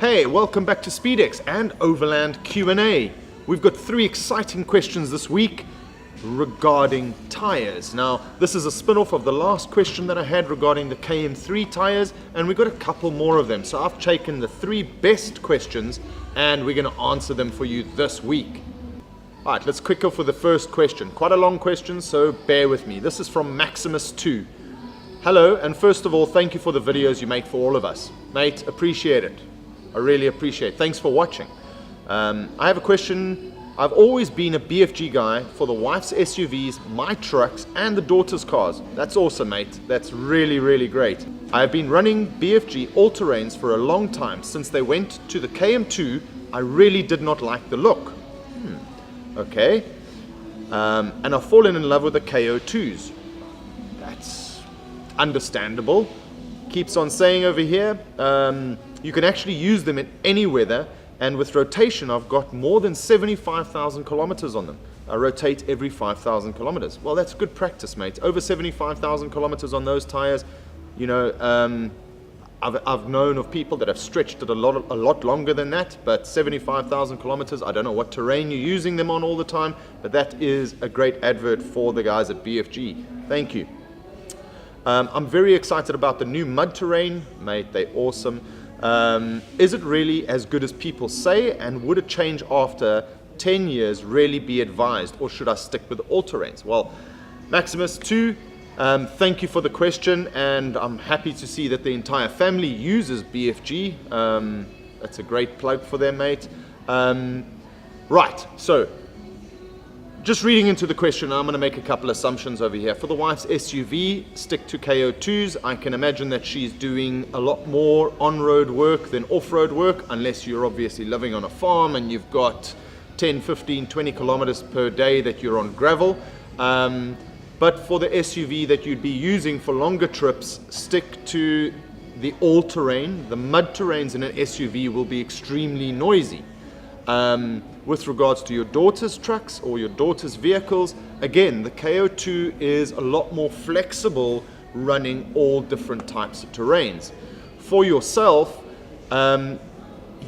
Hey, welcome back to SpeedX and Overland Q&A. We've got 3 exciting questions this week regarding tires. Now, this is a spin-off of the last question that I had regarding the KM3 tires, and we've got a couple more of them. So I've taken the 3 best questions and we're going to answer them for you this week. All right, let's kick off with the first question. Quite a long question, so bear with me. This is from Maximus2. Hello, and first of all, thank you for the videos you make for all of us. Mate, appreciate it. I really appreciate it. Thanks for watching. I have a question. I've always been a BFG guy for the wife's SUVs, my trucks, and the daughter's cars. That's awesome, mate. That's really, really great. I have been running BFG all-terrains for a long time. Since they went to the KM2, I really did not like the look. Okay. And I've fallen in love with the KO2s. That's understandable. Keeps on saying over here, you can actually use them in any weather, and with rotation I've got more than 75,000 kilometers on them. I rotate every 5,000 kilometers. Well, that's good practice, mate. Over 75,000 kilometers on those tires. You know, I've known of people that have stretched it a lot longer than that, but 75,000 kilometers, I don't know what terrain you're using them on all the time, but that is a great advert for the guys at BFG. Thank you. I'm very excited about the new mud terrain, mate. They're awesome. Is it really as good as people say, and would a change after 10 years really be advised, or should I stick with all-terrains? Well, Maximus 2, thank you for the question, and I'm happy to see that the entire family uses BFG. That's a great plug for them, mate. Right, so just reading into the question, I'm going to make a couple assumptions over here. For the wife's SUV, stick to KO2s. I can imagine that she's doing a lot more on-road work than off-road work, unless you're obviously living on a farm and you've got 10, 15, 20 kilometers per day that you're on gravel. But for the SUV that you'd be using for longer trips, stick to the all-terrain. The mud terrains in an SUV will be extremely noisy. With regards to your daughter's trucks or your daughter's vehicles, again, the KO2 is a lot more flexible, running all different types of terrains. For yourself, the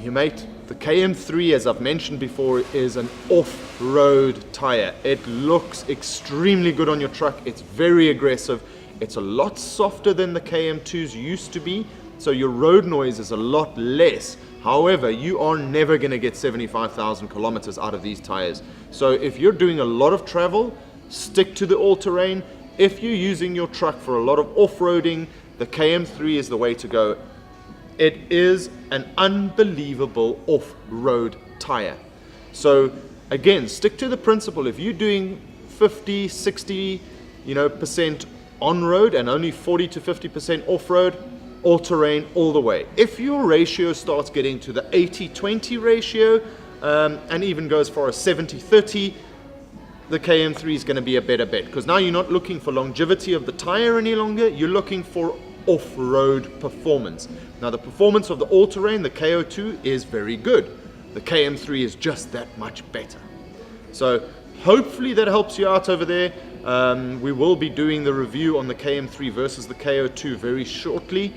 KM3, as I've mentioned before, is an off-road tire. It looks extremely good on your truck. It's very aggressive. It's a lot softer than the KM2s used to be, so your road noise is a lot less. However, you are never going to get 75,000 kilometers out of these tires. So if you're doing a lot of travel, stick to the all-terrain. If you're using your truck for a lot of off-roading, the KM3 is the way to go. It is an unbelievable off-road tire. So again, stick to the principle. If you're doing 50, 60, percent on-road and only 40 to 50% off-road, all-terrain all the way. If your ratio starts getting to the 80-20 ratio and even goes for a 70-30, the KM3 is going to be a better bet, because now you're not looking for longevity of the tire any longer, you're looking for off-road performance. Now the performance of the all-terrain, the KO2, is very good. The KM3 is just that much better. So hopefully that helps you out over there. We will be doing the review on the KM3 versus the KO2 very shortly,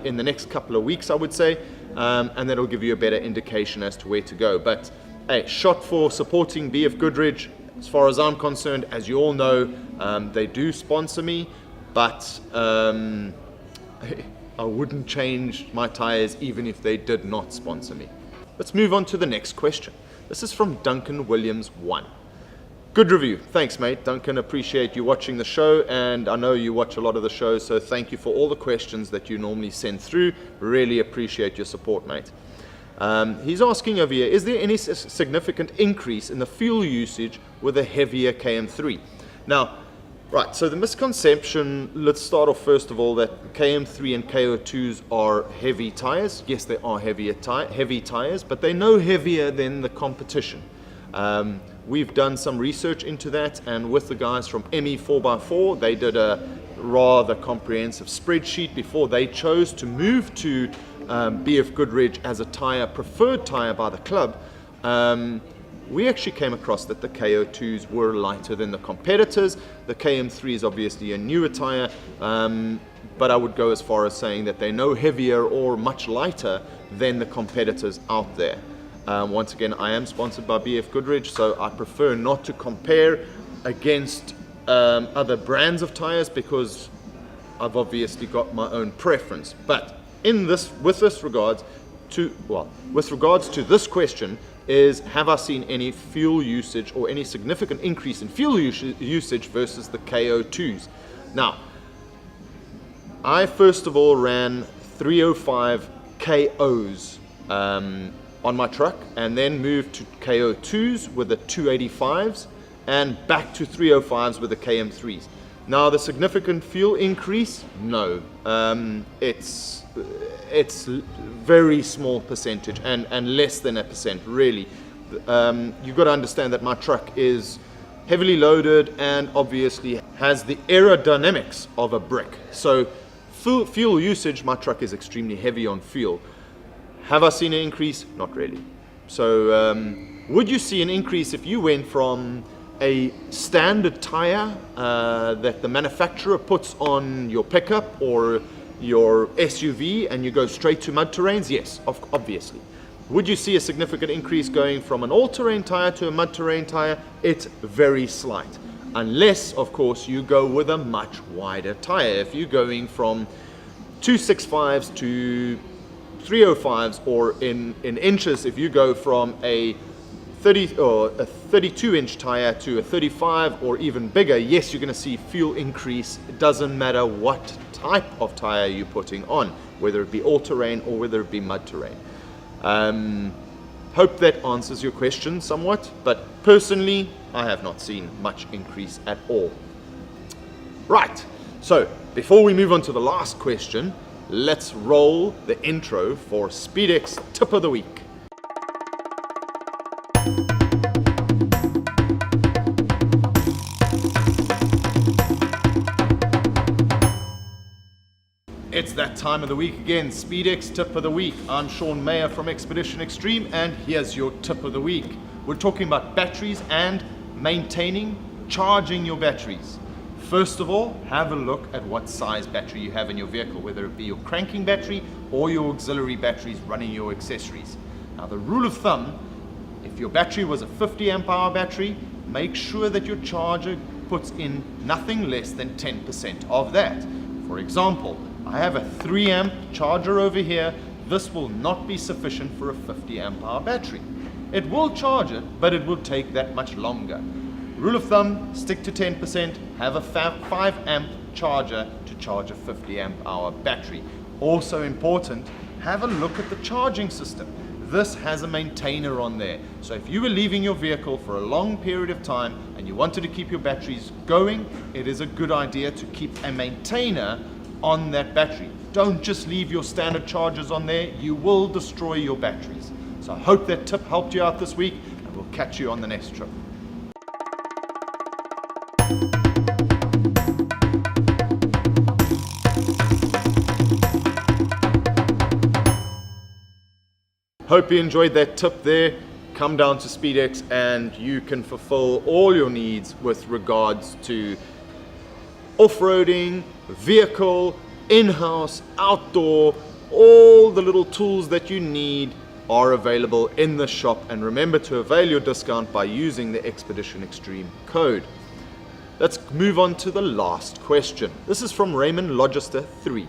in the next couple of weeks, I would say, and that'll give you a better indication as to where to go. But hey, shot for supporting BF Goodrich. As far as I'm concerned, as you all know, they do sponsor me, but I wouldn't change my tires even if they did not sponsor me. Let's move on to the next question. This is from Duncan Williams 1. Good review. Thanks, mate. Duncan, appreciate you watching the show, and I know you watch a lot of the shows, so thank you for all the questions that you normally send through. Really appreciate your support, mate. He's asking over here, is there any significant increase in the fuel usage with a heavier KM3? Now, right, so the misconception, let's start off first of all, that KM3 and KO2s are heavy tires. Yes, they are heavy tires, but they're no heavier than the competition. We've done some research into that, and with the guys from ME 4x4, they did a rather comprehensive spreadsheet before they chose to move to BF Goodrich as a preferred tire by the club. We actually came across that the KO2s were lighter than the competitors. The KM3 is obviously a newer tire, but I would go as far as saying that they're no heavier or much lighter than the competitors out there. Once again, I am sponsored by BF Goodrich, so I prefer not to compare against other brands of tires because I've obviously got my own preference. But with regards to this question, is have I seen any fuel usage or any significant increase in fuel usage versus the KO2s? Now, I first of all ran 305 KOs on my truck, and then moved to KO2s with the 285s and back to 305s with the KM3s. Now, the significant fuel increase, no, it's very small percentage and less than a percent, really. You've got to understand that my truck is heavily loaded and obviously has the aerodynamics of a brick. So fuel usage, my truck is extremely heavy on fuel. Have I seen an increase? Not really. So would you see an increase if you went from a standard tire that the manufacturer puts on your pickup or your SUV and you go straight to mud terrains? Yes, obviously. Would you see a significant increase going from an all-terrain tire to a mud terrain tire? It's very slight, unless of course you go with a much wider tire. If you're going from 265s to 305s, or in inches, if you go from a 30 or a 32-inch tire to a 35 or even bigger, yes, you're going to see fuel increase. It doesn't matter what type of tire you're putting on, whether it be all-terrain or whether it be mud terrain. Hope that answers your question somewhat, but personally, I have not seen much increase at all. Right, so before we move on to the last question, let's roll the intro for SpeedX Tip of the Week. It's that time of the week again, SpeedX Tip of the Week. I'm Sean Mayer from Expedition Extreme, and here's your tip of the week. We're talking about batteries and charging your batteries. First of all, have a look at what size battery you have in your vehicle, whether it be your cranking battery or your auxiliary batteries running your accessories. Now, the rule of thumb, if your battery was a 50 amp hour battery, make sure that your charger puts in nothing less than 10% of that. For example, I have a 3 amp charger over here. This will not be sufficient for a 50 amp hour battery. It will charge it, but it will take that much longer. Rule of thumb, stick to 10%, have a 5 amp charger to charge a 50 amp hour battery. Also important, have a look at the charging system. This has a maintainer on there. So if you were leaving your vehicle for a long period of time and you wanted to keep your batteries going, it is a good idea to keep a maintainer on that battery. Don't just leave your standard chargers on there. You will destroy your batteries. So I hope that tip helped you out this week, and we'll catch you on the next trip. Hope you enjoyed that tip there. Come down to SpeedX and you can fulfill all your needs with regards to off-roading, vehicle, in-house, outdoor. All the little tools that you need are available in the shop, and remember to avail your discount by using the Expedition Extreme code. Let's move on to the last question. This is from Raymond Logister 3.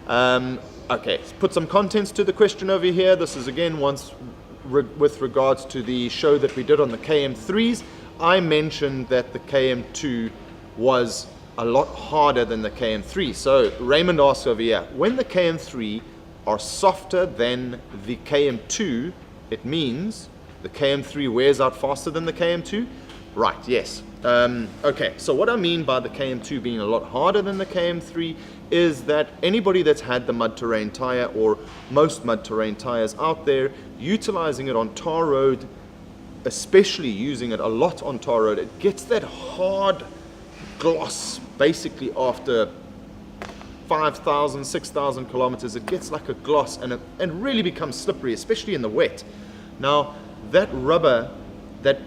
Okay, let's put some contents to the question over here. This is again with regards to the show that we did on the KM3s. I mentioned that the KM2 was a lot harder than the KM3. So Raymond asks over here, when the KM3 are softer than the KM2, it means the KM3 wears out faster than the KM2? Right, yes. Okay, so what I mean by the KM2 being a lot harder than the KM3 is that anybody that's had the mud terrain tire, or most mud terrain tires out there, utilizing it on tar road, especially using it a lot on tar road, it gets that hard gloss basically after 5,000, 6,000 kilometers. It gets like a gloss and really becomes slippery, especially in the wet. Now, that rubber, that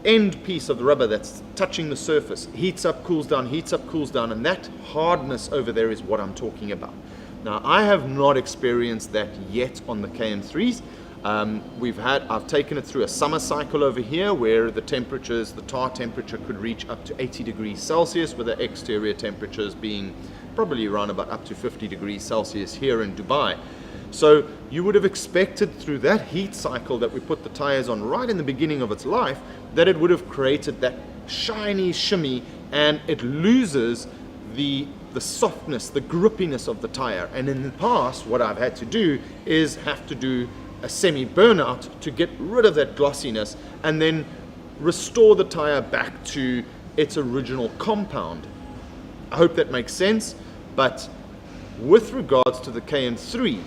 end piece of the rubber that's touching the surface, heats up, cools down, and that hardness over there is what I'm talking about. Now, I have not experienced that yet on the KM3s. I've taken it through a summer cycle over here where the tar temperature could reach up to 80 degrees Celsius, with the exterior temperatures being probably around about up to 50 degrees Celsius here in Dubai. So you would have expected through that heat cycle that we put the tires on right in the beginning of its life, that it would have created that shiny shimmy, and it loses the softness, the grippiness of the tire. And in the past, what I've had to do is have to do a semi-burnout to get rid of that glossiness and then restore the tire back to its original compound. I hope that makes sense. But with regards to the KM3,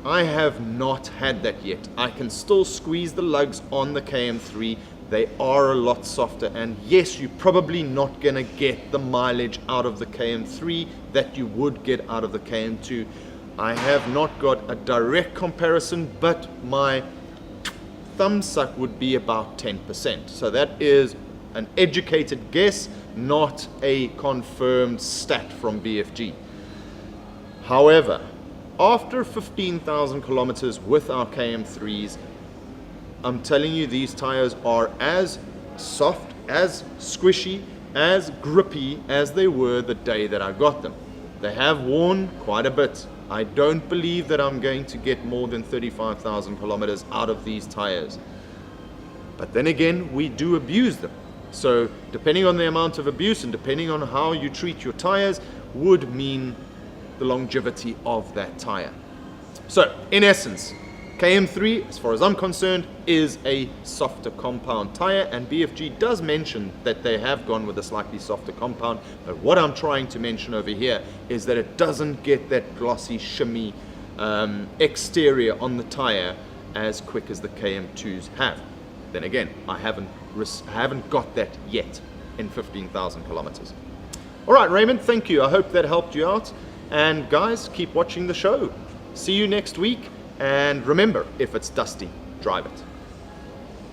I have not had that yet. I can still squeeze the lugs on the KM3. They are a lot softer, and yes, you're probably not going to get the mileage out of the KM3 that you would get out of the KM2. I have not got a direct comparison, but my thumb suck would be about 10%. So that is an educated guess, not a confirmed stat from BFG. However, after 15,000 kilometers with our KM3s, I'm telling you, these tires are as soft, as squishy, as grippy as they were the day that I got them. They have worn quite a bit. I don't believe that I'm going to get more than 35,000 kilometers out of these tires. But then again, we do abuse them. So depending on the amount of abuse and depending on how you treat your tires would mean the longevity of that tire. So in essence, KM3, as far as I'm concerned, is a softer compound tire, and BFG does mention that they have gone with a slightly softer compound, but what I'm trying to mention over here is that it doesn't get that glossy, shimmy exterior on the tire as quick as the KM2s have. Then again, I haven't got that yet in 15,000 kilometers. All right, Raymond, thank you. I hope that helped you out. And guys, keep watching the show. See you next week. And remember, if it's dusty, drive it.